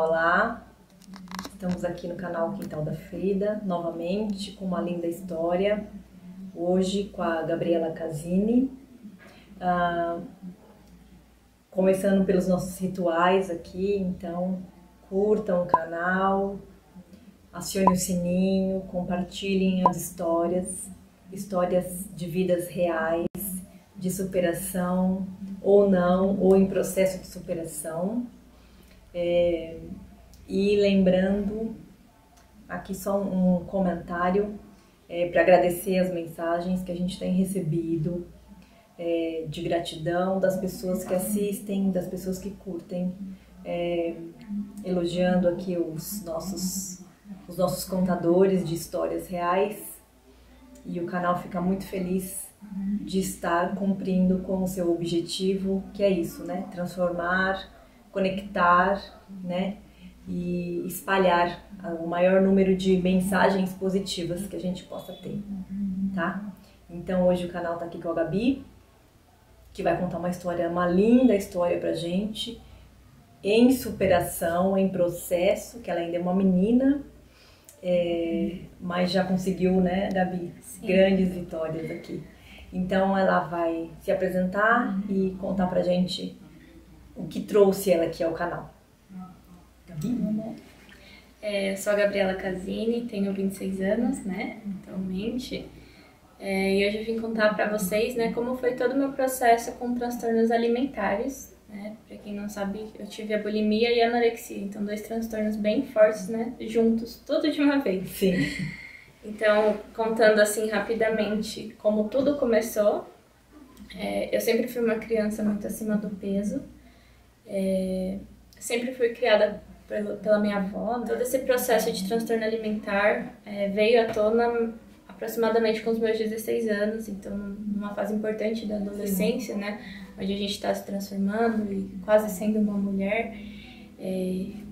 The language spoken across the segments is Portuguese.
Olá, olá! Estamos aqui no canal Quintal da Frida, novamente com uma linda história. Hoje com a Gabriela Casini. Começando pelos nossos rituais aqui, então curtam o canal, acionem o sininho, compartilhem as histórias de vidas reais, de superação ou não, ou em processo de superação. E lembrando, aqui só um comentário para agradecer as mensagens que a gente tem recebido, de gratidão das pessoas que assistem, das pessoas que curtem, elogiando aqui os nossos contadores de histórias reais, e o canal fica muito feliz de estar cumprindo com o seu objetivo, que é isso, né? Transformar, conectar, né? E espalhar o maior número de mensagens positivas que a gente possa ter, tá? Então hoje o canal tá aqui com a Gabi, que vai contar uma linda história pra gente, em superação, em processo, que ela ainda é uma menina, mas já conseguiu, né, Gabi? Sim. Grandes vitórias aqui. Então ela vai se apresentar e contar pra gente o que trouxe ela aqui ao canal. Gabi? Eu sou a Gabriela Casini, tenho 26 anos, né, atualmente. E hoje eu vim contar pra vocês, né, como foi todo o meu processo com transtornos alimentares, né. Pra quem não sabe, eu tive a bulimia e a anorexia, então 2 transtornos bem fortes, né, juntos, tudo de uma vez. Sim. Então, contando assim rapidamente como tudo começou, eu sempre fui uma criança muito acima do peso, sempre fui criada pela minha avó. Todo esse processo de transtorno alimentar veio à tona aproximadamente com os meus 16 anos, então numa fase importante da adolescência, né, onde a gente está se transformando e quase sendo uma mulher,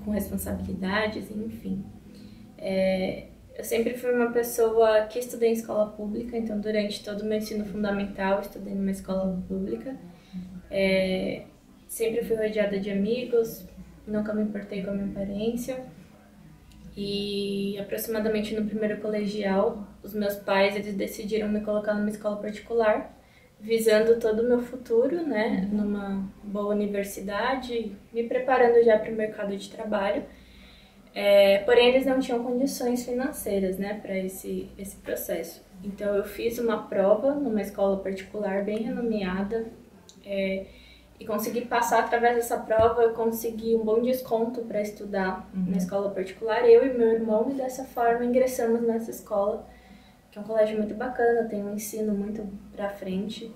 com responsabilidades, enfim. Eu sempre fui uma pessoa que estudei em escola pública, então durante todo o meu ensino fundamental eu estudei numa escola pública. Sempre fui rodeada de amigos, nunca me importei com a minha aparência. E aproximadamente no primeiro colegial, os meus pais eles decidiram me colocar numa escola particular, visando todo o meu futuro, né, numa boa universidade, me preparando já para o mercado de trabalho. Porém, eles não tinham condições financeiras, né, para esse processo. Então, eu fiz uma prova numa escola particular bem renomeada, e consegui passar através dessa prova. Eu consegui um bom desconto para estudar na escola particular, eu e meu irmão, e dessa forma ingressamos nessa escola, que é um colégio muito bacana, tem um ensino muito pra frente.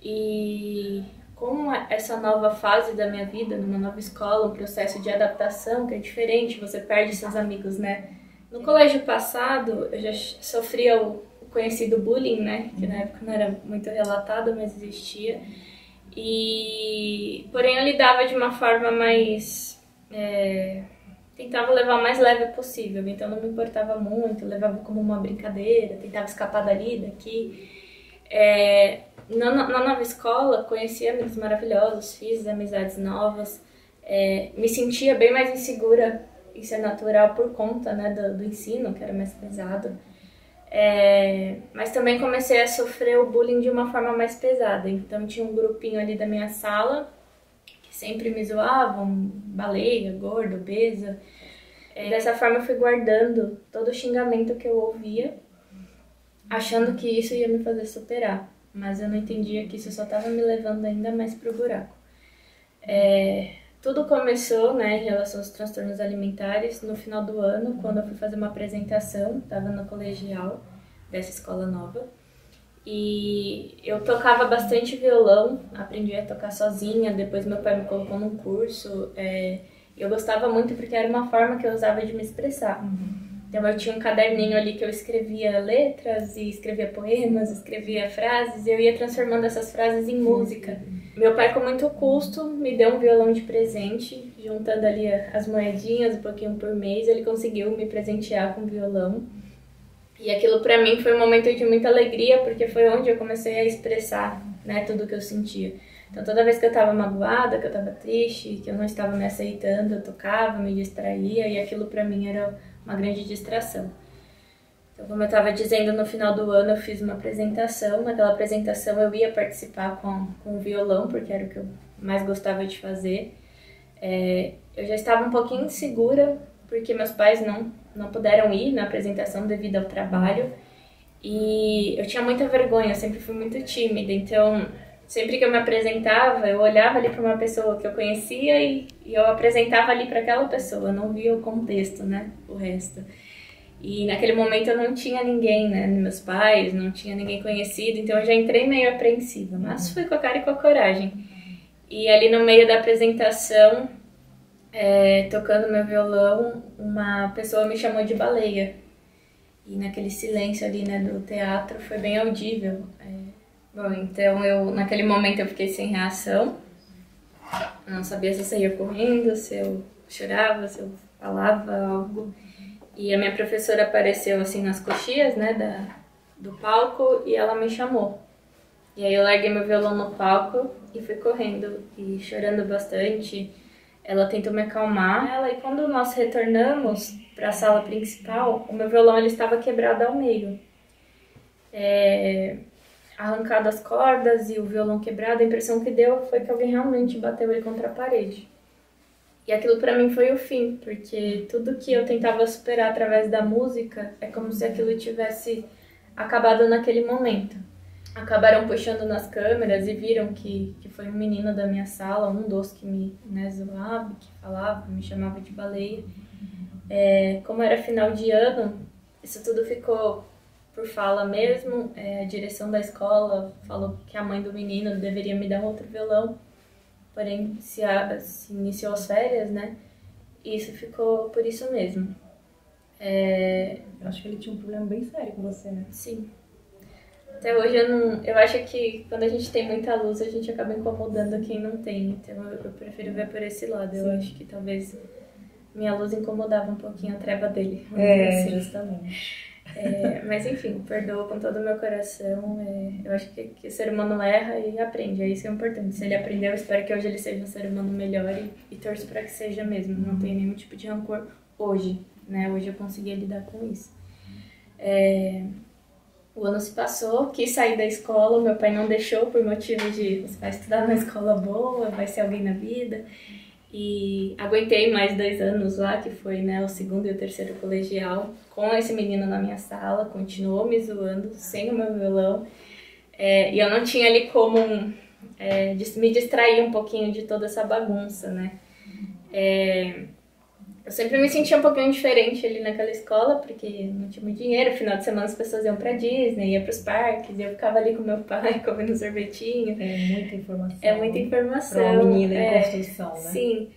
E com essa nova fase da minha vida, numa nova escola, um processo de adaptação que é diferente, você perde seus amigos, né? No colégio passado, eu já sofria o conhecido bullying, né? Que na época não era muito relatado, mas existia. Porém, eu lidava de uma forma mais... tentava levar o mais leve possível, então não me importava muito, levava como uma brincadeira, tentava escapar dali, daqui. Na nova escola, conheci amigos maravilhosos, fiz amizades novas, me sentia bem mais insegura, isso é natural por conta, né, do ensino, que era mais pesado. Mas também comecei a sofrer o bullying de uma forma mais pesada, então tinha um grupinho ali da minha sala que sempre me zoavam, baleia, gorda, obesa. Dessa forma eu fui guardando todo o xingamento que eu ouvia, achando que isso ia me fazer superar, mas eu não entendia que isso só estava me levando ainda mais pro buraco. Tudo começou, né, em relação aos transtornos alimentares no final do ano, quando eu fui fazer uma apresentação, estava no colegial dessa escola nova, e eu tocava bastante violão, aprendi a tocar sozinha, depois meu pai me colocou num curso, eu gostava muito porque era uma forma que eu usava de me expressar. Então eu tinha um caderninho ali que eu escrevia letras, e escrevia poemas, escrevia frases, e eu ia transformando essas frases em música. Meu pai, com muito custo, me deu um violão de presente, juntando ali as moedinhas, um pouquinho por mês, ele conseguiu me presentear com violão. E aquilo pra mim foi um momento de muita alegria, porque foi onde eu comecei a expressar, né, tudo que eu sentia. Então toda vez que eu estava magoada, que eu estava triste, que eu não estava me aceitando, eu tocava, me distraía e aquilo para mim era uma grande distração. Então, como eu estava dizendo, no final do ano eu fiz uma apresentação. Naquela apresentação eu ia participar com o violão, porque era o que eu mais gostava de fazer. Eu já estava um pouquinho insegura, porque meus pais não puderam ir na apresentação devido ao trabalho. E eu tinha muita vergonha, eu sempre fui muito tímida. Então, sempre que eu me apresentava, eu olhava ali para uma pessoa que eu conhecia e eu apresentava ali para aquela pessoa. Eu não via o contexto, né? O resto. E naquele momento eu não tinha ninguém, né? Meus pais, não tinha ninguém conhecido. Então, eu já entrei meio apreensiva. Mas fui com a cara e com a coragem. E ali no meio da apresentação, tocando meu violão, uma pessoa me chamou de baleia. E naquele silêncio ali, né, do teatro, foi bem audível. Bom, então naquele momento eu fiquei sem reação. Não sabia se eu saía correndo, se eu chorava, se eu falava algo. E a minha professora apareceu assim nas coxias, né, do palco e ela me chamou. E aí eu larguei meu violão no palco e fui correndo e chorando bastante. Ela tentou me acalmar. E quando nós retornamos para a sala principal, o meu violão ele estava quebrado ao meio. Arrancado as cordas e o violão quebrado, a impressão que deu foi que alguém realmente bateu ele contra a parede. E aquilo para mim foi o fim, porque tudo que eu tentava superar através da música é como se aquilo tivesse acabado naquele momento. Acabaram puxando nas câmeras e viram que foi um menino da minha sala, um dos que me zoava, que falava, me chamava de baleia. Como era final de ano, isso tudo ficou por fala mesmo. A direção da escola falou que a mãe do menino deveria me dar um outro violão, porém se iniciou as férias, né? E isso ficou por isso mesmo. Eu acho que ele tinha um problema bem sério com você, né? Sim. Até hoje eu acho que quando a gente tem muita luz, a gente acaba incomodando quem não tem. Então eu prefiro ver por esse lado. Sim. Eu acho que talvez minha luz incomodava um pouquinho a treva dele. Assim. Justamente. Mas enfim, perdoo com todo o meu coração. Eu acho que o ser humano erra e aprende. Isso é importante. Se ele aprendeu, eu espero que hoje ele seja um ser humano melhor e torço para que seja mesmo. Não tenho nenhum tipo de rancor hoje, né? Hoje eu consegui lidar com isso. O ano se passou, quis sair da escola, meu pai não deixou por motivo de você vai estudar numa escola boa, vai ser alguém na vida. E aguentei mais 2 anos lá, que foi, né, o 2º e o 3º colegial, com esse menino na minha sala, continuou me zoando, sem o meu violão. E eu não tinha ali como me distrair um pouquinho de toda essa bagunça, né? Eu sempre me sentia um pouquinho diferente ali naquela escola, porque não tinha muito dinheiro. No final de semana as pessoas iam pra Disney, iam pros parques, e eu ficava ali com meu pai, comendo sorvetinho. Muita informação. Muita informação. Pra uma menina em construção, né? Sim.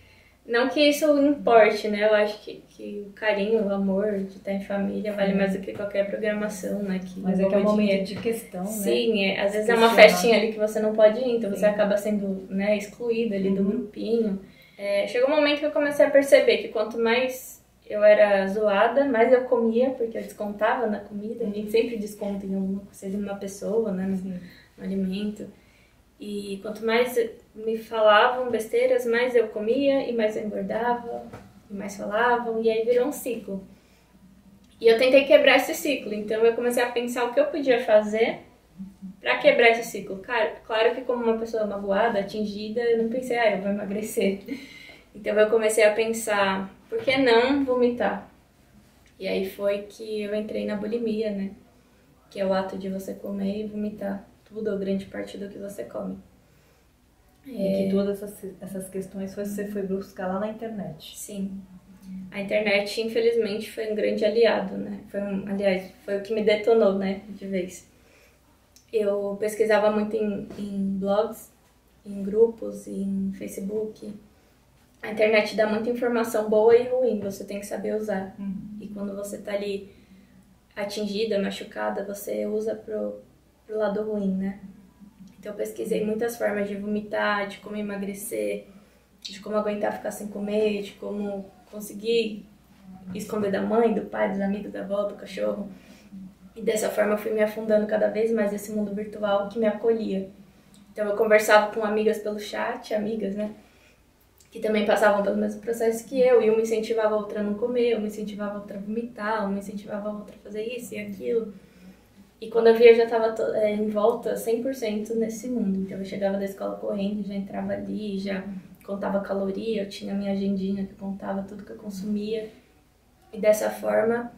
Não que isso importe, né? Eu acho que o carinho, o amor de estar em família vale mais do que qualquer programação, né? Mas é que é um momento de questão, né? Sim, às vezes é uma festinha ali que você não pode ir, então você acaba sendo, né, excluída ali do grupinho. Chegou um momento que eu comecei a perceber que quanto mais eu era zoada, mais eu comia, porque eu descontava na comida. A gente sempre desconta em alguma coisa de uma pessoa, né, no alimento. E quanto mais me falavam besteiras, mais eu comia e mais eu engordava, e mais falavam, e aí virou um ciclo. E eu tentei quebrar esse ciclo, então eu comecei a pensar o que eu podia fazer pra quebrar esse ciclo. Claro que como uma pessoa magoada, atingida, eu não pensei, eu vou emagrecer. Então eu comecei a pensar, por que não vomitar? E aí foi que eu entrei na bulimia, né? Que é o ato de você comer e vomitar tudo ou grande parte do que você come. E que todas essas questões você foi buscar lá na internet. Sim. A internet, infelizmente, foi um grande aliado, né? Aliás, foi o que me detonou, né? De vez. Eu pesquisava muito em blogs, em grupos, em Facebook. A internet dá muita informação boa e ruim, você tem que saber usar. E quando você tá ali atingida, machucada, você usa pro lado ruim, né? Então eu pesquisei muitas formas de vomitar, de como emagrecer, de como aguentar ficar sem comer, de como conseguir esconder da mãe, do pai, dos amigos, da avó, do cachorro. E dessa forma eu fui me afundando cada vez mais nesse mundo virtual que me acolhia. Então eu conversava com amigas pelo chat, amigas, né? Que também passavam pelo mesmo processo que eu, e uma incentivava a outra a não comer, uma incentivava a outra a vomitar, uma incentivava a outra a fazer isso e aquilo. E quando eu via, eu já estava em volta 100% nesse mundo. Então eu chegava da escola correndo, já entrava ali, já contava caloria, eu tinha minha agendinha que contava tudo que eu consumia. E dessa forma,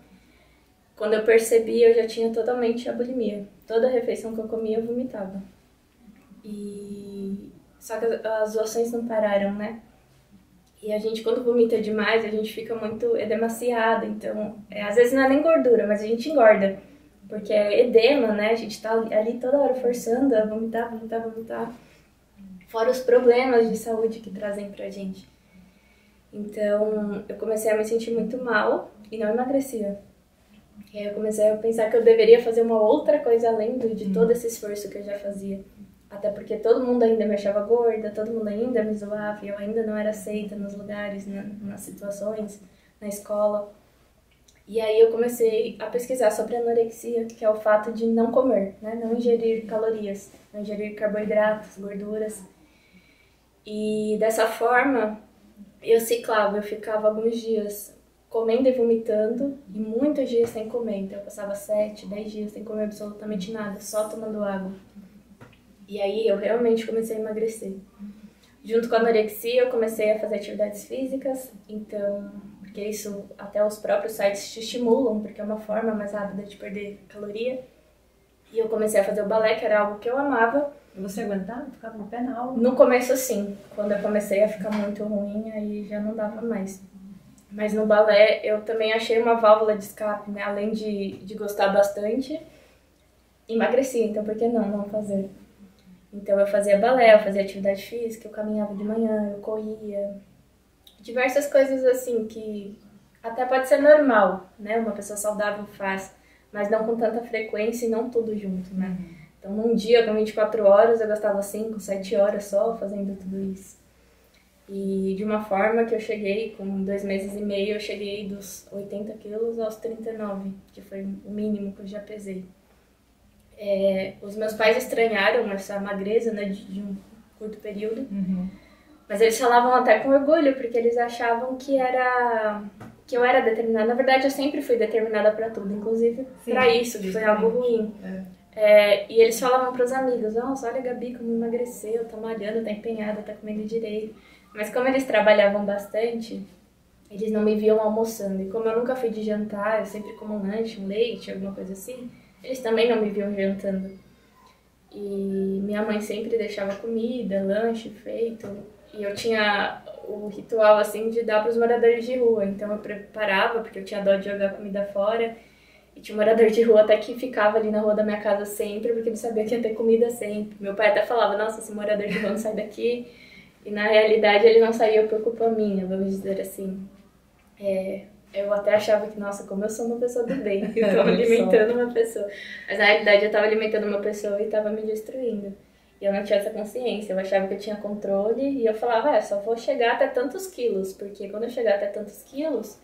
quando eu percebi, eu já tinha totalmente a bulimia. Toda refeição que eu comia, eu vomitava. Só que as doações não pararam, né? E a gente, quando vomita demais, a gente fica muito edemaciada. Então, às vezes não é nem gordura, mas a gente engorda. Porque é edema, né? A gente tá ali toda hora forçando a vomitar, vomitar, vomitar. Fora os problemas de saúde que trazem pra gente. Então, eu comecei a me sentir muito mal e não emagrecia. E aí eu comecei a pensar que eu deveria fazer uma outra coisa além de todo esse esforço que eu já fazia. Até porque todo mundo ainda me achava gorda, todo mundo ainda me zoava, e eu ainda não era aceita nos lugares, nas situações, na escola. E aí eu comecei a pesquisar sobre anorexia, que é o fato de não comer, né? Não ingerir calorias, não ingerir carboidratos, gorduras. E dessa forma, eu ciclava, eu ficava alguns dias comendo e vomitando, e muitos dias sem comer. Então eu passava 7, 10 dias sem comer absolutamente nada, só tomando água. E aí eu realmente comecei a emagrecer. Junto com a anorexia, eu comecei a fazer atividades físicas, então, porque isso até os próprios sites te estimulam, porque é uma forma mais rápida de perder caloria. E eu comecei a fazer o balé, que era algo que eu amava. E você aguentava? Ficava no pé na aula? No começo, sim. Quando eu comecei a ficar muito ruim, aí já não dava mais. Mas no balé, eu também achei uma válvula de escape, né? Além de gostar bastante, emagreci, então por que não fazer? Então eu fazia balé, eu fazia atividade física, eu caminhava de manhã, eu corria. Diversas coisas assim que até pode ser normal, né? Uma pessoa saudável faz, mas não com tanta frequência e não tudo junto, né? Então num dia com 24 horas eu gastava 5, 7 horas só fazendo tudo isso. E de uma forma que eu cheguei, com 2 meses e meio, eu cheguei dos 80 quilos aos 39, que foi o mínimo que eu já pesei. Os meus pais estranharam essa magreza, né, de um curto período, mas eles falavam até com orgulho, porque eles achavam que eu era determinada. Na verdade, eu sempre fui determinada para tudo, inclusive para isso, que foi algo ruim. E eles falavam para os amigos, nossa, olha a Gabi como emagreceu, tá malhando, tá empenhada, tá comendo direito. Mas como eles trabalhavam bastante, eles não me viam almoçando. E como eu nunca fui de jantar, eu sempre como um lanche, um leite, alguma coisa assim, eles também não me viam jantando. E minha mãe sempre deixava comida, lanche feito. E eu tinha o ritual, assim, de dar para os moradores de rua. Então eu preparava, porque eu tinha dó de jogar comida fora. E tinha um morador de rua até que ficava ali na rua da minha casa sempre, porque ele sabia que ia ter comida sempre. Meu pai até falava, nossa, esse morador de rua não sai daqui. E na realidade ele não saía por culpa minha, vamos dizer assim. Eu até achava que, nossa, como eu sou uma pessoa do bem, eu tô alimentando uma pessoa. Mas na realidade eu tava alimentando uma pessoa e tava me destruindo. E eu não tinha essa consciência, eu achava que eu tinha controle e eu falava, só vou chegar até tantos quilos, porque quando eu chegar até tantos quilos,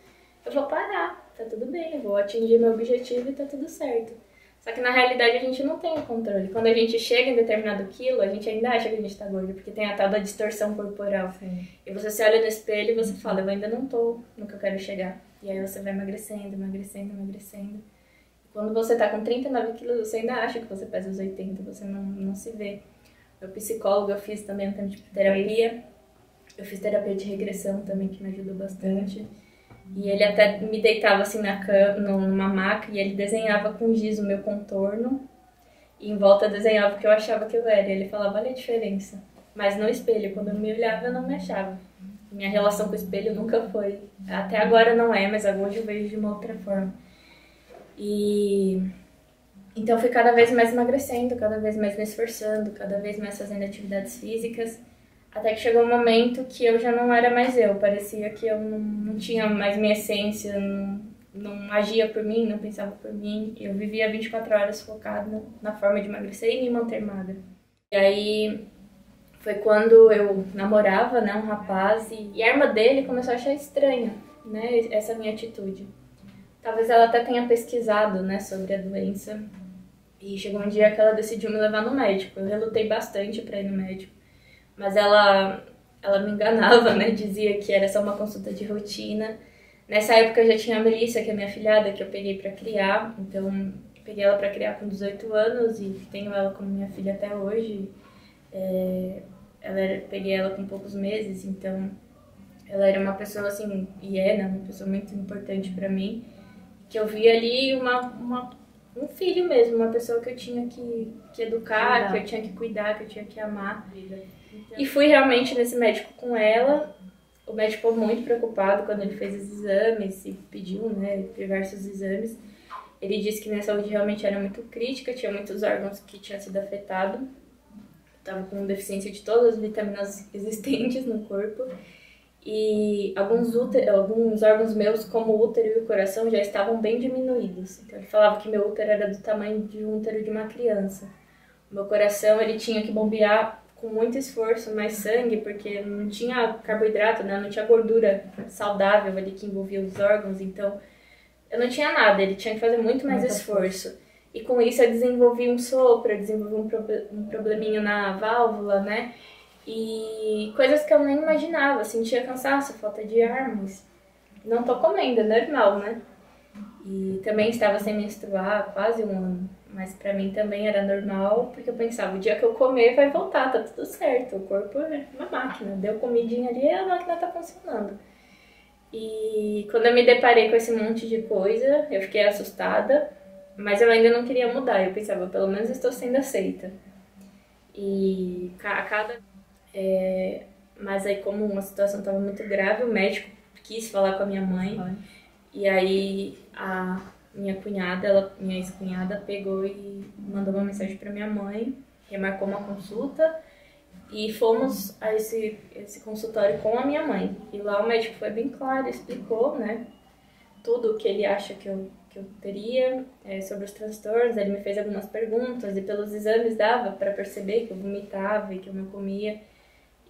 eu vou parar, tá tudo bem, eu vou atingir meu objetivo e tá tudo certo. Só que na realidade a gente não tem o controle. Quando a gente chega em determinado quilo, a gente ainda acha que a gente tá gordo, porque tem a tal da distorção corporal. Sim. E você se olha no espelho e você fala, eu ainda não tô no que eu quero chegar. E aí você vai emagrecendo, emagrecendo, emagrecendo. E quando você tá com 39 quilos, você ainda acha que você pesa os 80, você não se vê. Meu psicólogo, eu fiz também um tempo de terapia. Eu fiz terapia de regressão também, que me ajudou bastante. E ele até me deitava assim na cama, numa maca, e ele desenhava com giz o meu contorno. E em volta desenhava o que eu achava que eu era. E ele falava, olha a diferença. Mas no espelho, quando eu me olhava, eu não me achava. Minha relação com o espelho nunca foi. Até agora não é, mas hoje eu vejo de uma outra forma. E então eu fui cada vez mais emagrecendo, cada vez mais me esforçando, cada vez mais fazendo atividades físicas. Até que chegou um momento que eu já não era mais eu. Parecia que eu não tinha mais minha essência, não agia por mim, não pensava por mim. Eu vivia 24 horas focada na forma de emagrecer e me manter magra. E aí foi quando eu namorava, né, um rapaz, e a irmã dele começou a achar estranha, né, essa minha atitude. Talvez ela até tenha pesquisado, né, sobre a doença. E chegou um dia que ela decidiu me levar no médico. Eu relutei bastante pra ir no médico. Mas ela me enganava, né? Dizia que era só uma consulta de rotina. Nessa época eu já tinha a Melissa, que é minha filhada, que eu peguei pra criar. Então, peguei ela pra criar com 18 anos e tenho ela como minha filha até hoje. Peguei ela com poucos meses, então ela era uma pessoa assim, e é, né? Uma pessoa muito importante pra mim. Que eu vi ali um filho mesmo, uma pessoa que eu tinha que educar, que eu tinha que cuidar, que eu tinha que amar. E fui realmente nesse médico com ela. O médico ficou muito preocupado quando ele fez os exames e pediu, né, diversos exames. Ele disse que minha saúde realmente era muito crítica, tinha muitos órgãos que tinham sido afetados. Estava com deficiência de todas as vitaminas existentes no corpo. E alguns órgãos meus, como o útero e o coração, já estavam bem diminuídos. Então ele falava que meu útero era do tamanho de um útero de uma criança. O meu coração, ele tinha que bombear com muito esforço mais sangue, porque não tinha carboidrato, né? Não tinha gordura saudável ali que envolvia os órgãos, então eu não tinha nada, ele tinha que fazer muito mais esforço. E com isso eu desenvolvi um sopro, eu desenvolvi um probleminha na válvula, né? E coisas que eu nem imaginava, sentia cansaço, falta de ar, mas não tô comendo, é normal, né? E também estava sem menstruar há quase um ano, mas pra mim também era normal, porque eu pensava, o dia que eu comer vai voltar, tá tudo certo, o corpo é uma máquina, deu comidinha ali e a máquina tá funcionando. E quando eu me deparei com esse monte de coisa, eu fiquei assustada, mas eu ainda não queria mudar, eu pensava, pelo menos estou sendo aceita. E mas aí, como uma situação estava muito grave, o médico quis falar com a minha mãe. E aí, a minha ex-cunhada, pegou e mandou uma mensagem para minha mãe, remarcou uma consulta. E fomos a esse consultório com a minha mãe. E lá o médico foi bem claro, explicou, né, tudo o que ele acha que eu teria sobre os transtornos. Ele me fez algumas perguntas e pelos exames dava para perceber que eu vomitava e que eu não comia.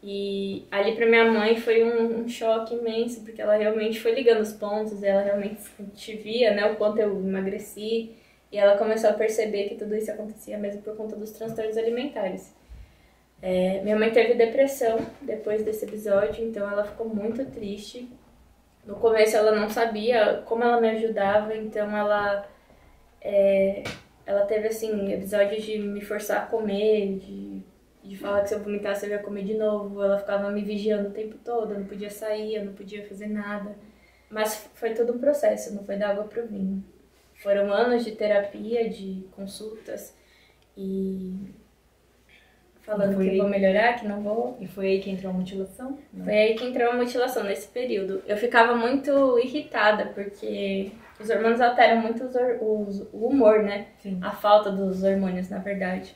E ali para minha mãe foi um choque imenso, porque ela realmente foi ligando os pontos, ela realmente via, né, o quanto eu emagreci, e ela começou a perceber que tudo isso acontecia mesmo por conta dos transtornos alimentares. Minha mãe teve depressão depois desse episódio, então ela ficou muito triste. No começo ela não sabia como ela me ajudava, então ela teve assim episódios de me forçar a comer, de falar que se eu vomitasse eu ia comer de novo. Ela ficava me vigiando o tempo todo, eu não podia sair, eu não podia fazer nada. Mas foi todo um processo, não foi da água pro vinho. Foram anos de terapia, de consultas e falando que vou melhorar, que não vou. E foi aí que entrou a mutilação? Não. Foi aí que entrou a mutilação, nesse período. Eu ficava muito irritada, porque os hormônios alteram muito o humor, né? Sim. A falta dos hormônios, na verdade.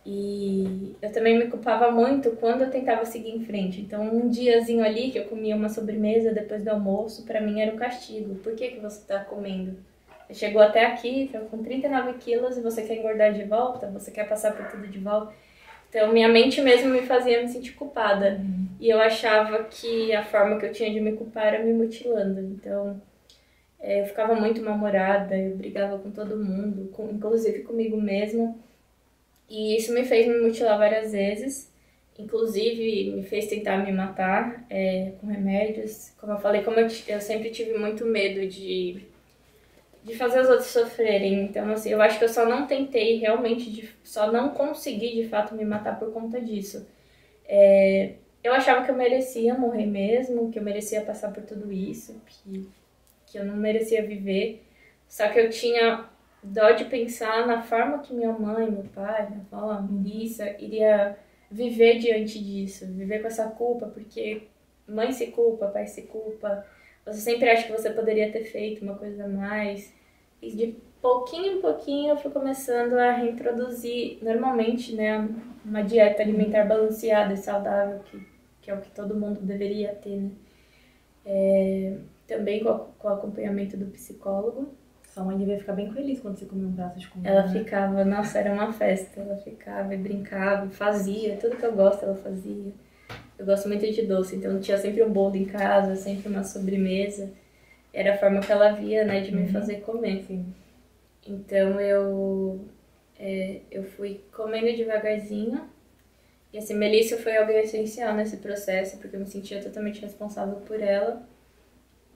E eu também me culpava muito quando eu tentava seguir em frente. Então, um diazinho ali que eu comia uma sobremesa depois do almoço, pra mim era um castigo. Por que você tá comendo? Você chegou até aqui, tá com 39 quilos e você quer engordar de volta? Você quer passar por tudo de volta? Então, minha mente mesmo me fazia me sentir culpada. E eu achava que a forma que eu tinha de me culpar era me mutilando. Então, eu ficava muito mal-humorada, eu brigava com todo mundo, inclusive comigo mesma. E isso me fez me mutilar várias vezes. Inclusive, me fez tentar me matar com remédios. Como eu falei, eu sempre tive muito medo de fazer os outros sofrerem. Então, assim, eu acho que eu só não tentei realmente, só não consegui de fato me matar por conta disso. Eu achava que eu merecia morrer mesmo, que eu merecia passar por tudo isso, que eu não merecia viver. Só que eu tinha dó de pensar na forma que minha mãe, meu pai, minha avó, a Melissa iria viver diante disso, viver com essa culpa, porque mãe se culpa, pai se culpa. Você sempre acha que você poderia ter feito uma coisa a mais. E de pouquinho em pouquinho eu fui começando a reintroduzir normalmente, né, uma dieta alimentar balanceada e saudável, que é o que todo mundo deveria ter, né? Também com o acompanhamento do psicólogo. Sua mãe devia ficar bem feliz quando você comia um prato de comida. Ela ficava, nossa, era uma festa. Ela ficava e brincava, e fazia, tudo que eu gosto ela fazia. Eu gosto muito de doce, então tinha sempre um bolo em casa, sempre uma sobremesa. Era a forma que ela via, né, de me fazer comer. Sim. Então Eu fui comendo devagarzinho. E assim, Melissa foi algo essencial nesse processo, porque eu me sentia totalmente responsável por ela.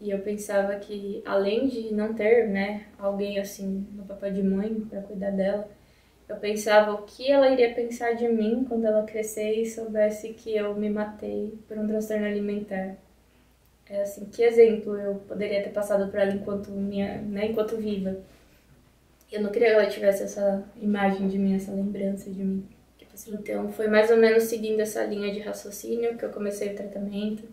E eu pensava que, além de não ter, né, alguém assim, no papel de mãe para cuidar dela, eu pensava o que ela iria pensar de mim quando ela crescer e soubesse que eu me matei por um transtorno alimentar. Assim, que exemplo eu poderia ter passado para ela enquanto viva. Eu não queria que ela tivesse essa imagem de mim, essa lembrança de mim. Então, foi mais ou menos seguindo essa linha de raciocínio que eu comecei o tratamento.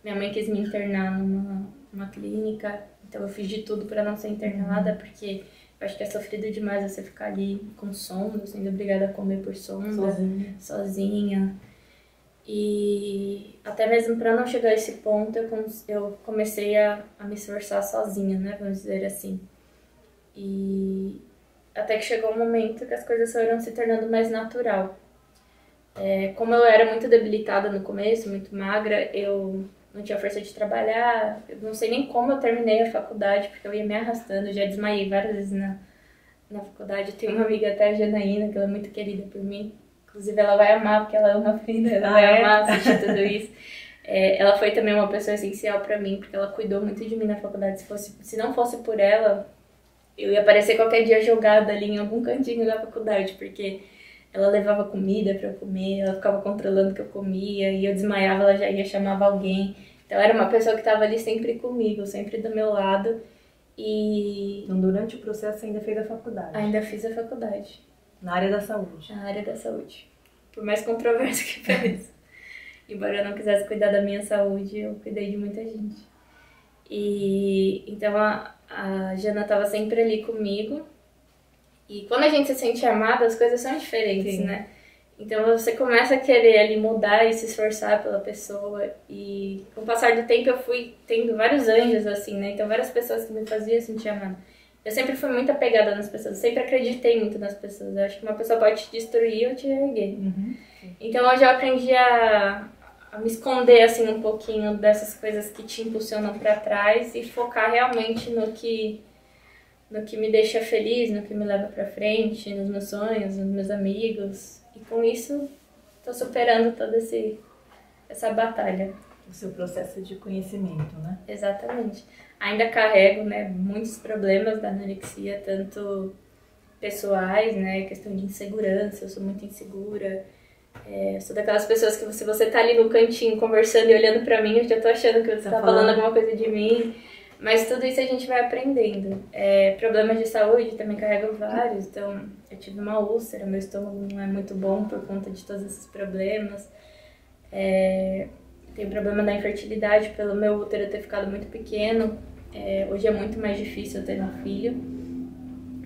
Minha mãe quis me internar numa clínica, então eu fiz de tudo para não ser internada, porque eu acho que é sofrido demais você ficar ali com sonda, sendo obrigada a comer por sonda, sozinha. E até mesmo para não chegar a esse ponto, eu comecei a me esforçar sozinha, né, vamos dizer assim. E até que chegou um momento que as coisas foram se tornando mais natural. Como eu era muito debilitada no começo, muito magra, eu não tinha força de trabalhar, eu não sei nem como eu terminei a faculdade, porque eu ia me arrastando, eu já desmaiei várias vezes na faculdade. Eu tenho uma amiga até, a Janaína, que ela é muito querida por mim, inclusive ela vai amar, porque ela ama a Frida, ela vai amar assistir tudo isso. Ela foi também uma pessoa essencial pra mim, porque ela cuidou muito de mim na faculdade. Se não fosse por ela, eu ia aparecer qualquer dia jogada ali em algum cantinho da faculdade, porque ela levava comida pra eu comer, ela ficava controlando o que eu comia, e eu desmaiava, ela já ia, chamava alguém. Então era uma pessoa que estava ali sempre comigo, sempre do meu lado. Então, durante o processo, você ainda fez a faculdade? Ainda fiz a faculdade. Na área da saúde? Na área da saúde. Por mais controverso que pareça. Embora eu não quisesse cuidar da minha saúde, eu cuidei de muita gente. E então a Jana estava sempre ali comigo. E quando a gente se sente amada, as coisas são diferentes, Sim. né? Então você começa a querer ali mudar e se esforçar pela pessoa. E com o passar do tempo eu fui tendo vários anjos, assim, né? Então várias pessoas que me faziam sentir amada. Eu sempre fui muito apegada nas pessoas, sempre acreditei muito nas pessoas. Eu acho que uma pessoa pode te destruir ou te erguer. Então hoje eu aprendi a me esconder, assim, um pouquinho dessas coisas que te impulsionam pra trás e focar realmente no que me deixa feliz, no que me leva pra frente, nos meus sonhos, nos meus amigos. E com isso, tô superando toda essa batalha. O seu processo de conhecimento, né? Exatamente. Ainda carrego, né, muitos problemas da anorexia, tanto pessoais, né, questão de insegurança, eu sou muito insegura. Sou daquelas pessoas que se você tá ali no cantinho conversando e olhando pra mim, eu já tô achando que você tá falando alguma coisa de mim. Mas tudo isso a gente vai aprendendo. Problemas de saúde também carrego vários. Então, eu tive uma úlcera, meu estômago não é muito bom por conta de todos esses problemas. Tenho problema da infertilidade pelo meu útero ter ficado muito pequeno. Hoje é muito mais difícil eu ter um filho.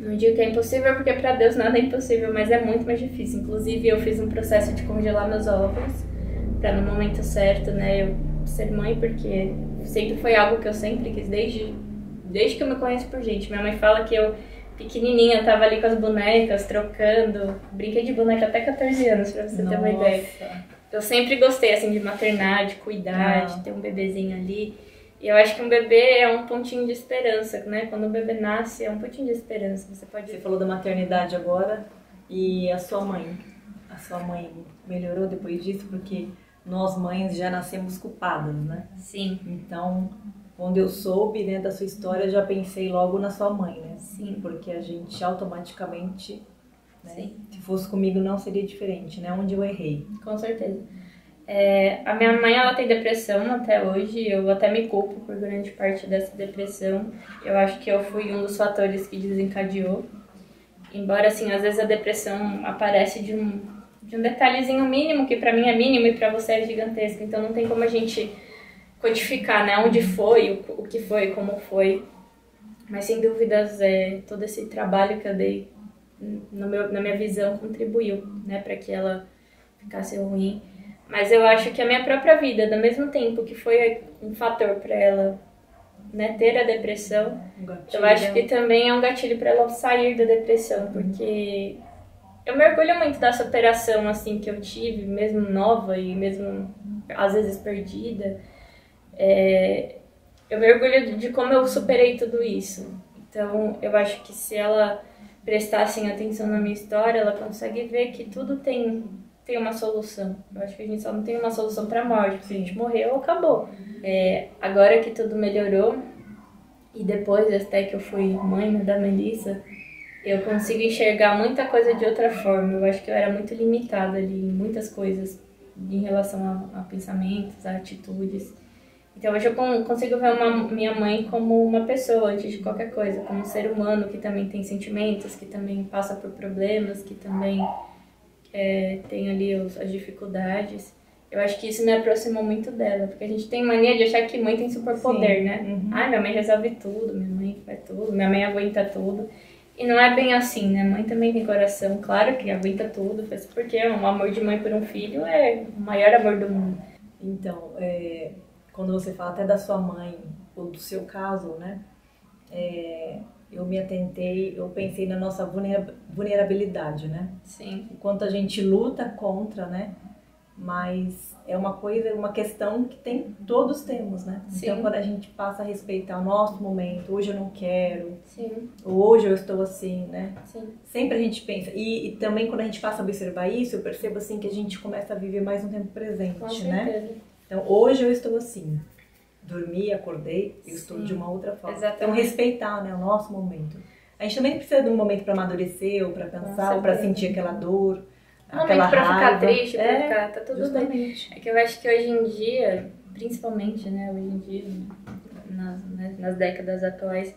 Não digo que é impossível, porque pra Deus nada é impossível, mas é muito mais difícil. Inclusive, eu fiz um processo de congelar meus óvulos, pra no momento certo, né, eu ser mãe, porque sempre foi algo que eu sempre quis, desde que eu me conheço por gente. Minha mãe fala que eu, pequenininha, tava ali com as bonecas, trocando, brinquei de boneca até 14 anos, pra você ter uma ideia. Eu sempre gostei, assim, de maternar, de cuidar, de ter um bebezinho ali. E eu acho que um bebê é um pontinho de esperança, né? Quando o bebê nasce, é um pontinho de esperança. Você falou da maternidade agora, e a sua mãe? A sua mãe melhorou depois disso? Porque nós mães já nascemos culpadas, né? Sim. Então, quando eu soube, né, da sua história, eu já pensei logo na sua mãe, né? Sim. Porque a gente automaticamente, né, sim, se fosse comigo não seria diferente, né? Onde eu errei. Com certeza. A minha mãe, ela tem depressão até hoje, eu até me culpo por grande parte dessa depressão. Eu acho que eu fui um dos fatores que desencadeou. Embora, assim, às vezes a depressão aparece de um detalhezinho mínimo, que pra mim é mínimo e pra você é gigantesco. Então não tem como a gente codificar, né, onde foi, o que foi, como foi. Mas sem dúvidas, todo esse trabalho que eu dei na minha visão contribuiu, né, pra que ela ficasse ruim. Mas eu acho que a minha própria vida, ao mesmo tempo que foi um fator para ela, né, ter a depressão, eu acho que também é um gatilho para ela sair da depressão, porque eu me orgulho muito da superação assim, que eu tive, mesmo nova e mesmo às vezes perdida. Eu me orgulho de como eu superei tudo isso. Então, eu acho que se ela prestar assim, atenção na minha história, ela consegue ver que tudo tem uma solução. Eu acho que a gente só não tem uma solução para a morte. Se a gente morreu, acabou. Agora que tudo melhorou, e depois até que eu fui mãe, né, da Melissa, eu consigo enxergar muita coisa de outra forma. Eu acho que eu era muito limitada ali em muitas coisas em relação a pensamentos, a atitudes. Então hoje eu consigo ver minha mãe como uma pessoa antes de qualquer coisa, como um ser humano que também tem sentimentos, que também passa por problemas, que também tem ali as dificuldades. Eu acho que isso me aproximou muito dela, porque a gente tem mania de achar que mãe tem superpoder, né? Uhum. Minha mãe resolve tudo, minha mãe faz tudo, minha mãe aguenta tudo. E não é bem assim, né? Mãe também tem coração, claro que aguenta tudo, porque um amor de mãe por um filho é o maior amor do mundo. Então, quando você fala até da sua mãe, ou do seu caso, né? Eu pensei na nossa vulnerabilidade, né? Sim. O quanto a gente luta contra, né? Mas é uma questão que todos temos, né? Sim. Então, quando a gente passa a respeitar o nosso momento, hoje eu não quero, Sim. hoje eu estou assim, né? Sim. Sempre a gente pensa. E também quando a gente passa a observar isso, eu percebo assim que a gente começa a viver mais um tempo presente, Com certeza. né? Então, hoje eu estou assim. Dormi, acordei, eu estou de uma outra forma. Exatamente. Então, respeitar, né, o nosso momento. A gente também precisa de um momento para amadurecer, ou para pensar, ou para sentir aquela dor, aquela pra raiva. ficar triste, pra ficar... Tá tudo justamente. bem. É que eu acho que hoje em dia, principalmente, né, hoje em dia, nas décadas atuais,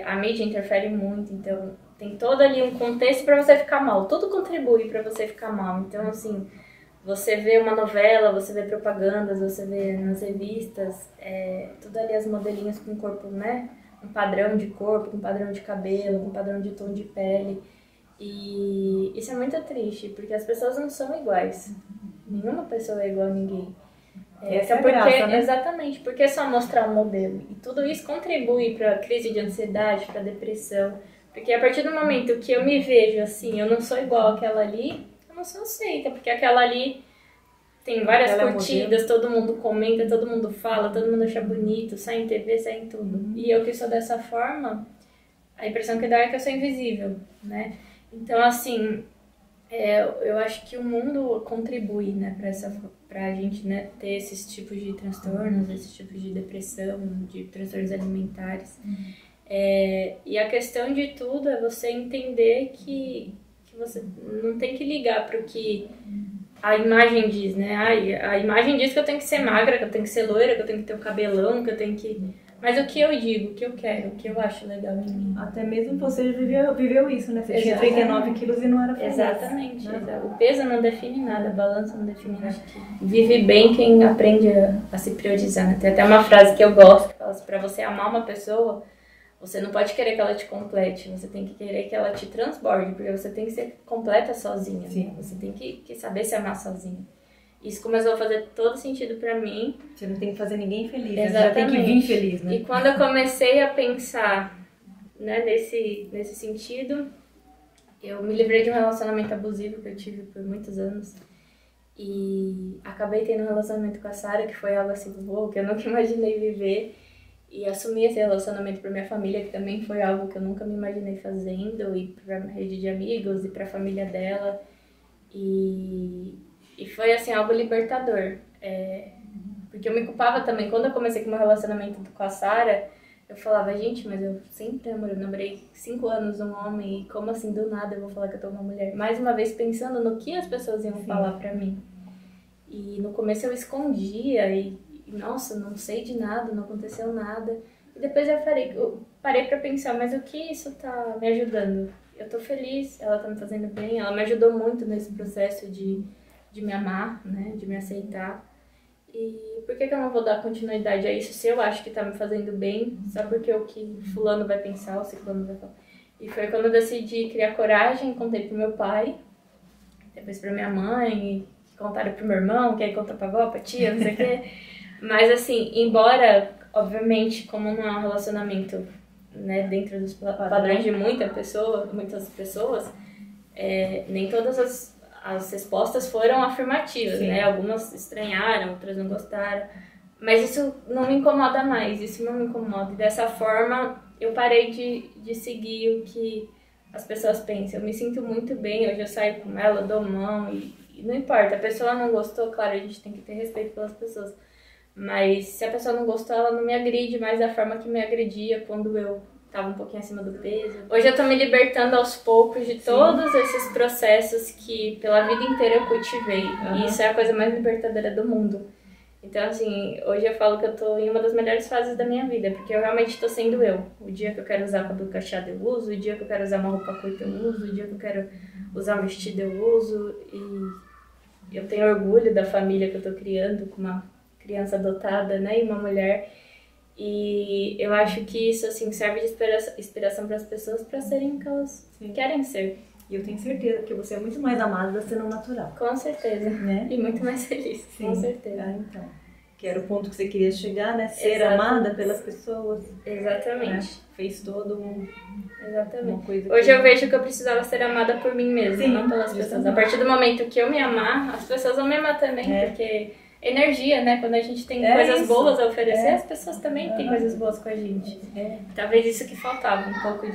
a mídia interfere muito, então tem todo ali um contexto para você ficar mal. Tudo contribui para você ficar mal. Então, assim, você vê uma novela, você vê propagandas, você vê nas revistas, tudo ali as modelinhas com corpo, né? Um padrão de corpo, um padrão de cabelo, um padrão de tom de pele. E isso é muito triste, porque as pessoas não são iguais. Nenhuma pessoa é igual a ninguém. Essa é a graça, né? Exatamente, porque é só mostrar um modelo. E tudo isso contribui para crise de ansiedade, para depressão. Porque a partir do momento que eu me vejo assim, eu não sou igual àquela ali, eu não sou aceita, porque aquela ali tem várias curtidas, todo mundo comenta, todo mundo fala, todo mundo acha bonito, sai em TV, sai em tudo. E eu que sou dessa forma, a impressão que dá é que eu sou invisível, né? Então, assim, eu acho que o mundo contribui, né, pra gente, né, ter esses tipos de transtornos, esses tipos de depressão, de transtornos alimentares. E a questão de tudo é você entender que você não tem que ligar para o que a imagem diz, né? A imagem diz que eu tenho que ser magra, que eu tenho que ser loira, que eu tenho que ter um cabelão, que eu tenho que... Mas o que eu digo, o que eu quero, o que eu acho legal em mim. Até mesmo você viveu isso, né? Você tinha 39 quilos e não era feliz. Exatamente. O peso não define nada, a balança não define nada. Vive bem quem aprende a se priorizar, né? Tem até uma frase que eu gosto, que fala assim, pra você amar uma pessoa, você não pode querer que ela te complete, você tem que querer que ela te transborde, porque você tem que ser completa sozinha. Né? Você tem que saber se amar sozinha. Isso começou a fazer todo sentido pra mim. Você não tem que fazer ninguém feliz, exatamente. Você já tem que vir feliz, né? E quando eu comecei a pensar, né, nesse sentido, eu me livrei de um relacionamento abusivo que eu tive por muitos anos. E acabei tendo um relacionamento com a Sara, que foi algo assim, que eu nunca imaginei viver. E assumi esse relacionamento para minha família, que também foi algo que eu nunca me imaginei fazendo, e para minha rede de amigos, e para a família dela. E foi, assim, algo libertador. Porque eu me culpava também. Quando eu comecei com o meu relacionamento com a Sara, eu falava, gente, mas eu sempre namorei 5 anos um homem, e como assim, do nada eu vou falar que eu tô uma mulher? Mais uma vez, pensando no que as pessoas iam falar pra mim. E no começo eu escondia, nossa, não sei de nada, não aconteceu nada. E depois eu parei pra pensar, mas o que isso tá me ajudando? Eu tô feliz, ela tá me fazendo bem, ela me ajudou muito nesse processo de me amar, né, de me aceitar. E por que eu não vou dar continuidade a isso se eu acho que tá me fazendo bem, só porque o que fulano vai pensar, o ciclano vai falar. E foi quando eu decidi criar coragem, contei pro meu pai, depois pra minha mãe, contaram pro meu irmão, que aí conta pra avó, pra tia, não sei o quê. Mas assim, embora, obviamente, como não é um relacionamento, né, dentro dos padrões de muitas pessoas, nem todas as respostas foram afirmativas, né? Algumas estranharam, outras não gostaram. Mas isso não me incomoda mais, isso não me incomoda. E dessa forma, eu parei de seguir as pessoas pensam. Eu me sinto muito bem, hoje eu saio com ela, dou mão e não importa. A pessoa não gostou, claro, a gente tem que ter respeito pelas pessoas. Mas se a pessoa não gostou, ela não me agride mais da forma que me agredia quando eu tava um pouquinho acima do peso. Hoje eu tô me libertando aos poucos de todos esses processos que pela vida inteira eu cultivei. E isso é a coisa mais libertadora do mundo. Então, assim, hoje eu falo que eu tô em uma das melhores fases da minha vida, porque eu realmente tô sendo eu. O dia que eu quero usar cabelo cacheado eu uso, o dia que eu quero usar uma roupa curta eu uso, o dia que eu quero usar um vestido eu uso. E eu tenho orgulho da família que eu tô criando, com uma criança adotada, né, e uma mulher. E eu acho que isso, assim, serve de inspiração para as pessoas para serem o que elas querem ser. E eu tenho certeza que você é muito mais amada sendo natural. Com certeza. Né? E muito mais feliz, sim. Com certeza. Então. Que era o ponto que você queria chegar, né? Ser amada pelas pessoas. Exatamente. Né? Fez todo um... Exatamente. Uma coisa Hoje eu vejo que eu precisava ser amada por mim mesma, não pelas justamente. pessoas. A partir do momento que eu me amar, as pessoas vão me amar também, porque... energia, né? Quando a gente tem coisas boas a oferecer, as pessoas também têm coisas boas com a gente. Talvez isso que faltava, um pouco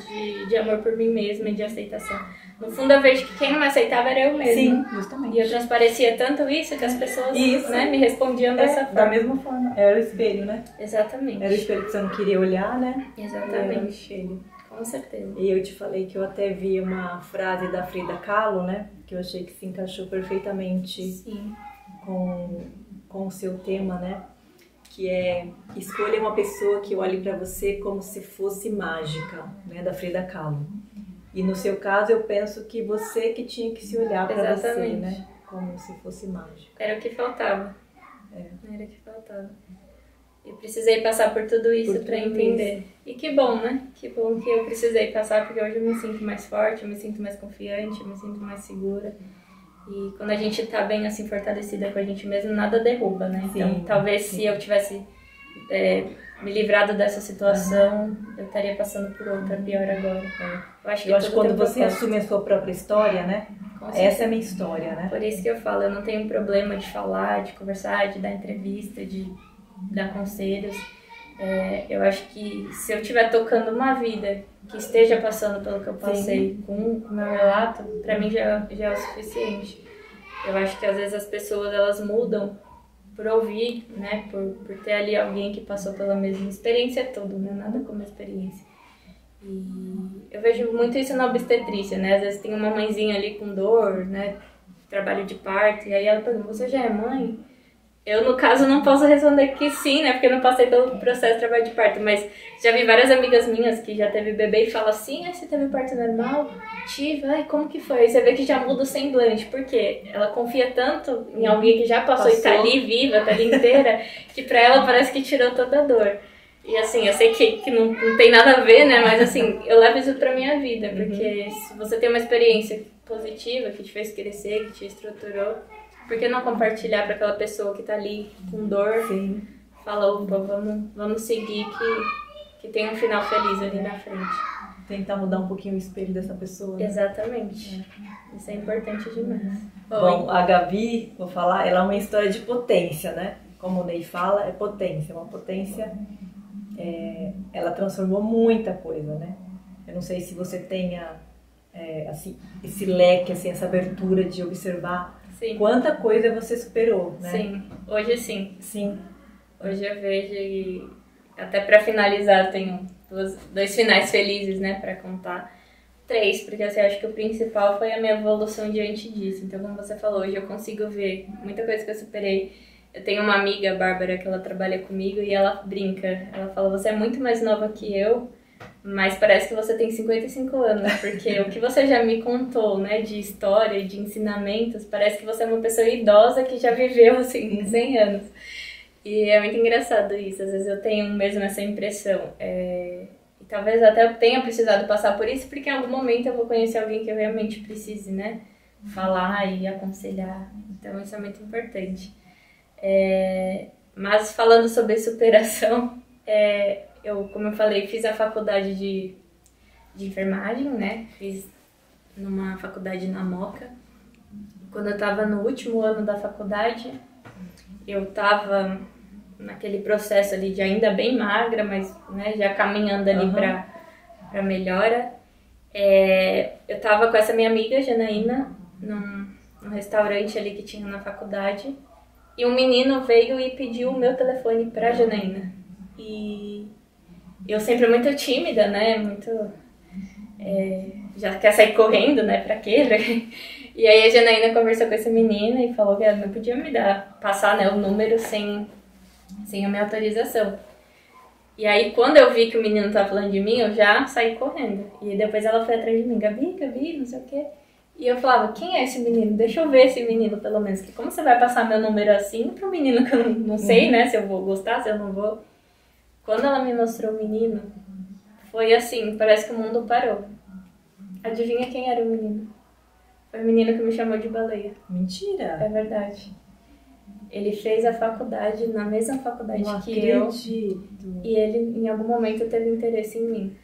de amor por mim mesma e de aceitação. No fundo, eu vejo que quem não me aceitava era eu mesma. Sim, justamente. E eu transparecia tanto isso que as pessoas né, me respondiam dessa forma. Da mesma forma. Era o espelho, né? Exatamente. Era o espelho que você não queria olhar, né? Exatamente. Era o espelho. Com certeza. E eu te falei que eu até vi uma frase da Frida Kahlo, né? Que eu achei que se encaixou perfeitamente com o seu tema, né? Que é: escolha uma pessoa que olhe para você como se fosse mágica, né? Da Frida Kahlo. E no seu caso, eu penso que você que tinha que se olhar para você, né? Como se fosse mágica. Era o que faltava. Era o que faltava. Eu precisei passar por tudo isso para entender. E que bom, né? Que bom que eu precisei passar, porque hoje eu me sinto mais forte, eu me sinto mais confiante, eu me sinto mais segura. E quando a gente tá bem assim, fortalecida com a gente mesmo, nada derruba, né? Então, talvez se eu tivesse me livrado dessa situação, eu estaria passando por outra pior agora. Eu acho que quando você assume a sua própria história, né? Essa é a minha história, né? Por isso que eu falo, eu não tenho problema de falar, de conversar, de dar entrevista, de dar conselhos. Eu acho que se eu estiver tocando uma vida que esteja passando pelo que eu passei com o meu relato, pra mim já é o suficiente. Eu acho que às vezes as pessoas elas mudam por ouvir, né, por ter ali alguém que passou pela mesma experiência toda, né, nada como a experiência. E eu vejo muito isso na obstetrícia, né, às vezes tem uma mãezinha ali com dor, né, trabalho de parto, e aí ela pergunta: você já é mãe? Eu, no caso, não posso responder que sim, né? Porque eu não passei pelo processo de trabalho de parto. Mas já vi várias amigas minhas que já teve bebê e falam assim: você teve parto normal? Tive. Ai, como que foi? Aí você vê que já muda o semblante. Por quê? Ela confia tanto em alguém que já passou e tá ali viva, tá ali inteira, que pra ela parece que tirou toda a dor. E assim, eu sei que não tem nada a ver, né? Mas assim, eu levo isso pra minha vida. Porque se você tem uma experiência positiva, que te fez crescer, que te estruturou... Por que não compartilhar para aquela pessoa que tá ali com dor? Fala: opa, vamos seguir que tem um final feliz ali na frente. Tentar mudar um pouquinho o espelho dessa pessoa. Né? Exatamente. Isso é importante demais. Bom, a Gabi, vou falar, ela é uma história de potência, né? Como o Ney fala, é potência. Uma potência, ela transformou muita coisa, né? Eu não sei se você tenha assim, esse leque, assim, essa abertura de observar quanta coisa você superou, né? Sim, hoje sim. Sim. Hoje eu vejo e até pra finalizar eu tenho dois finais felizes, né, pra contar. 3, porque assim, acho que o principal foi a minha evolução diante disso. Então, como você falou, hoje eu consigo ver muita coisa que eu superei. Eu tenho uma amiga, a Bárbara, que ela trabalha comigo e ela brinca. Ela fala: você é muito mais nova que eu, mas parece que você tem 55 anos, porque o que você já me contou, né, de história e de ensinamentos, parece que você é uma pessoa idosa que já viveu, assim, 100 anos. E é muito engraçado isso, às vezes eu tenho mesmo essa impressão. E talvez até eu tenha precisado passar por isso, porque em algum momento eu vou conhecer alguém que eu realmente precise, né, falar e aconselhar. Então isso é muito importante. Mas falando sobre superação, eu, como eu falei, fiz a faculdade de enfermagem, né? Fiz numa faculdade na Moca. Quando eu estava no último ano da faculdade, eu estava naquele processo ali de ainda bem magra, mas né, já caminhando ali para melhora. Eu tava com essa minha amiga, Janaína, num restaurante ali que tinha na faculdade. E um menino veio e pediu o meu telefone pra Janaína. E eu sempre muito tímida, né? Já quer sair correndo, né? Pra quê? E aí a Janaína conversou com esse menino e falou que ela não podia passar, né, o número sem a minha autorização. E aí quando eu vi que o menino tava falando de mim, eu já saí correndo. E depois ela foi atrás de mim, Gabi, não sei o quê. E eu falava, quem é esse menino? Deixa eu ver esse menino, pelo menos. Que como você vai passar meu número assim pro menino que eu não sei, né? Se eu vou gostar, se eu não vou. Quando ela me mostrou o menino, foi assim, parece que o mundo parou. Adivinha quem era o menino? Foi o menino que me chamou de baleia. Mentira! É verdade. Ele fez a faculdade na mesma faculdade que eu. E ele, em algum momento, teve interesse em mim.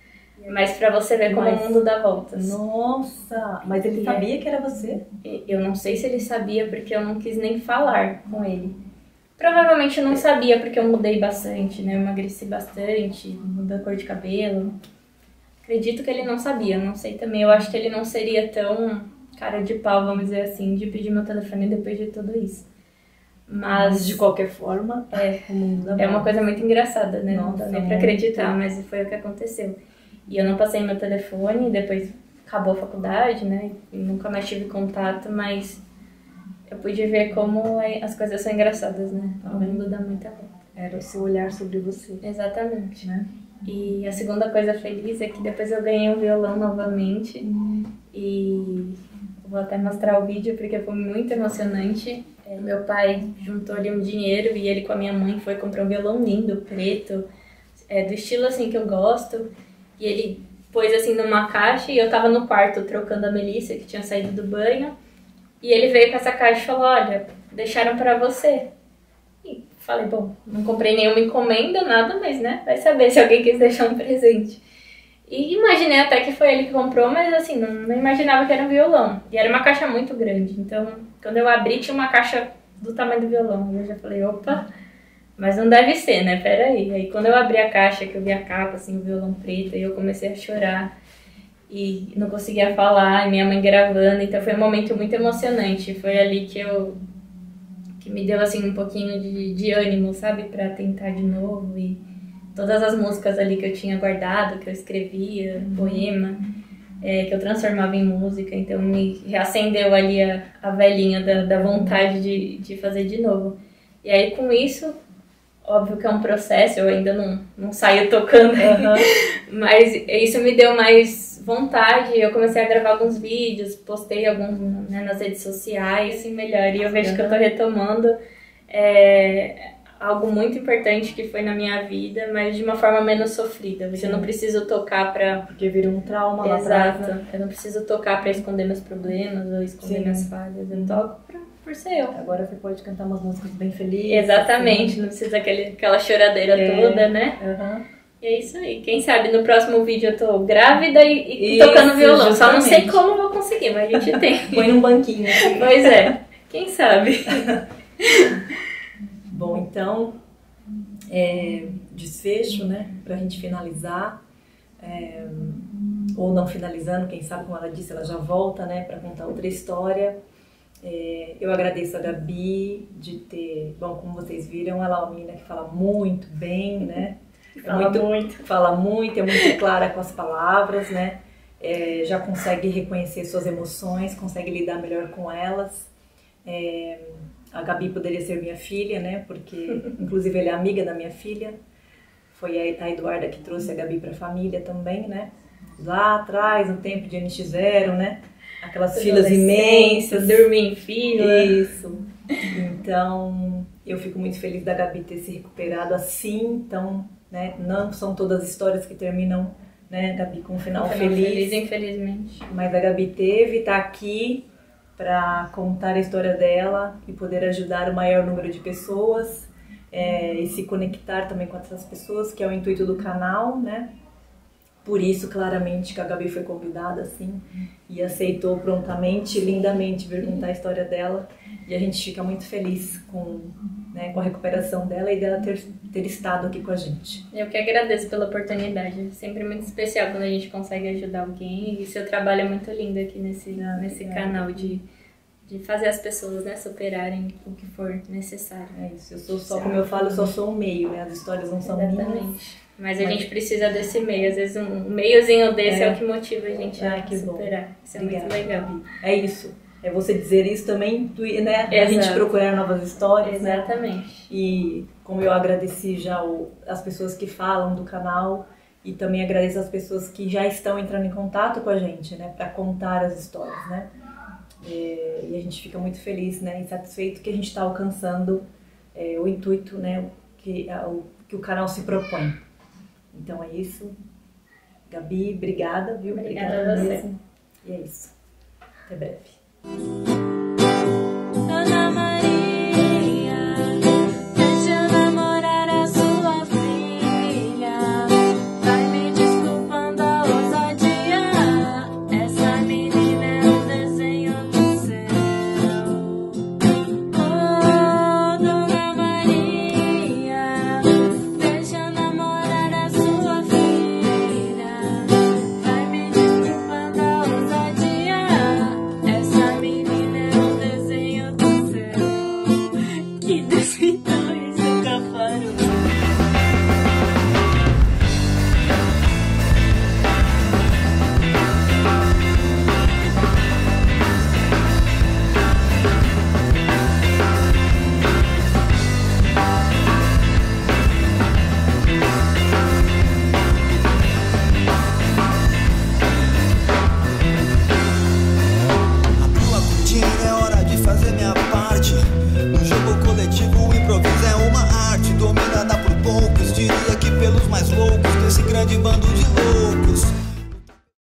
Mas pra você ver como o mundo dá voltas. Nossa! Mas ele sabia que era você? Eu não sei se ele sabia, porque eu não quis nem falar com ele. Provavelmente não sabia, porque eu mudei bastante, né? Eu emagreci bastante, mudei a cor de cabelo. Acredito que ele não sabia, não sei também. Eu acho que ele não seria tão cara de pau, vamos dizer assim, de pedir meu telefone depois de tudo isso. Mas de qualquer forma, o mundo dá voltas. É uma coisa muito engraçada, né? Nossa, não dá nem pra acreditar, mas foi o que aconteceu. E eu não passei meu telefone, depois acabou a faculdade, né? E nunca mais tive contato, mas eu pude ver como as coisas são engraçadas, né? O mundo dá muita volta. Era o seu olhar sobre você. Exatamente. Né? E a segunda coisa feliz é que depois eu ganhei um violão novamente. E vou até mostrar o vídeo porque foi muito emocionante. Meu pai juntou ali um dinheiro e ele com a minha mãe foi comprar um violão lindo, preto, do estilo assim que eu gosto. E ele pôs assim numa caixa e eu tava no quarto trocando a Melissa, que tinha saído do banho. E ele veio com essa caixa e falou, olha, deixaram pra você. E falei, bom, não comprei nenhuma encomenda, nada, mas né, vai saber se alguém quis deixar um presente. E imaginei até que foi ele que comprou, mas assim, não imaginava que era um violão. E era uma caixa muito grande, então quando eu abri tinha uma caixa do tamanho do violão. Eu já falei, opa, mas não deve ser, né, peraí. Aí quando eu abri a caixa, que eu vi a capa, assim, o violão preto, aí eu comecei a chorar. E não conseguia falar, e minha mãe gravando, então foi um momento muito emocionante. Foi ali que me deu, assim, um pouquinho de ânimo, sabe, pra tentar de novo. E todas as músicas ali que eu tinha guardado, que eu escrevia, poema, que eu transformava em música, então me reacendeu ali a velhinha da vontade de fazer de novo. E aí com isso, óbvio que é um processo, eu ainda não saio tocando, mas isso me deu mais vontade. Eu comecei a gravar alguns vídeos, postei alguns, né, nas redes sociais, assim, melhor, e eu vejo que eu tô retomando algo muito importante que foi na minha vida, mas de uma forma menos sofrida. Porque eu não preciso tocar pra... Porque vira um trauma lá Exato. atrás. Eu não preciso tocar pra esconder meus problemas ou esconder minhas falhas. Eu toco por ser eu. Agora você pode cantar umas músicas bem felizes. Exatamente. Assim. Não precisa aquela choradeira toda, né? E é isso aí. Quem sabe no próximo vídeo eu tô grávida e tocando violão. Justamente. Só não sei como vou conseguir, mas a gente tem. Põe num banquinho. Assim. Pois é. Quem sabe? Bom, então, desfecho, né, pra gente finalizar, ou não finalizando, quem sabe, como ela disse, ela já volta, né, pra contar outra história. Eu agradeço a Gabi de ter, bom, como vocês viram, ela é uma menina que fala muito bem, né, fala muito, é muito clara com as palavras, né, já consegue reconhecer suas emoções, consegue lidar melhor com elas. A Gabi poderia ser minha filha, né? Porque, inclusive, ela é amiga da minha filha. Foi a Eduarda que trouxe a Gabi para a família também, né? Lá atrás, no tempo de NX0, né? Aquelas filas imensas. Dormir em fila. Isso. Então, eu fico muito feliz da Gabi ter se recuperado assim. Então, né? Não são todas as histórias que terminam, né, Gabi, com um final feliz. Infelizmente. Mas a Gabi tá aqui para contar a história dela e poder ajudar o maior número de pessoas e se conectar também com essas pessoas, que é o intuito do canal, né? por isso, claramente, que a Gabi foi convidada, assim, e aceitou prontamente, lindamente, vir contar a história dela. E a gente fica muito feliz com, né, com a recuperação dela e dela ter estado aqui com a gente. Eu que agradeço pela oportunidade. É sempre muito especial quando a gente consegue ajudar alguém. E seu trabalho é muito lindo aqui nesse canal de fazer as pessoas, né, superarem o que for necessário. É isso. Eu sou só, como eu falo, eu só sou um meio, né? As histórias não são minhas. Mas a gente precisa desse meio. Às vezes um meiozinho desse é o que motiva a gente a superar. Bom. Isso é muito legal. É isso. É você dizer isso também, né? A gente procurar novas histórias. Exatamente. Né? E como eu agradeci já as pessoas que falam do canal e também agradeço as pessoas que já estão entrando em contato com a gente, né? Para contar as histórias, né? E a gente fica muito feliz, né? E satisfeito que a gente está alcançando o intuito, né? Que o canal se propõe. Então é isso. Gabi, obrigada, viu? Obrigada a você. Mesmo. E é isso. Até breve.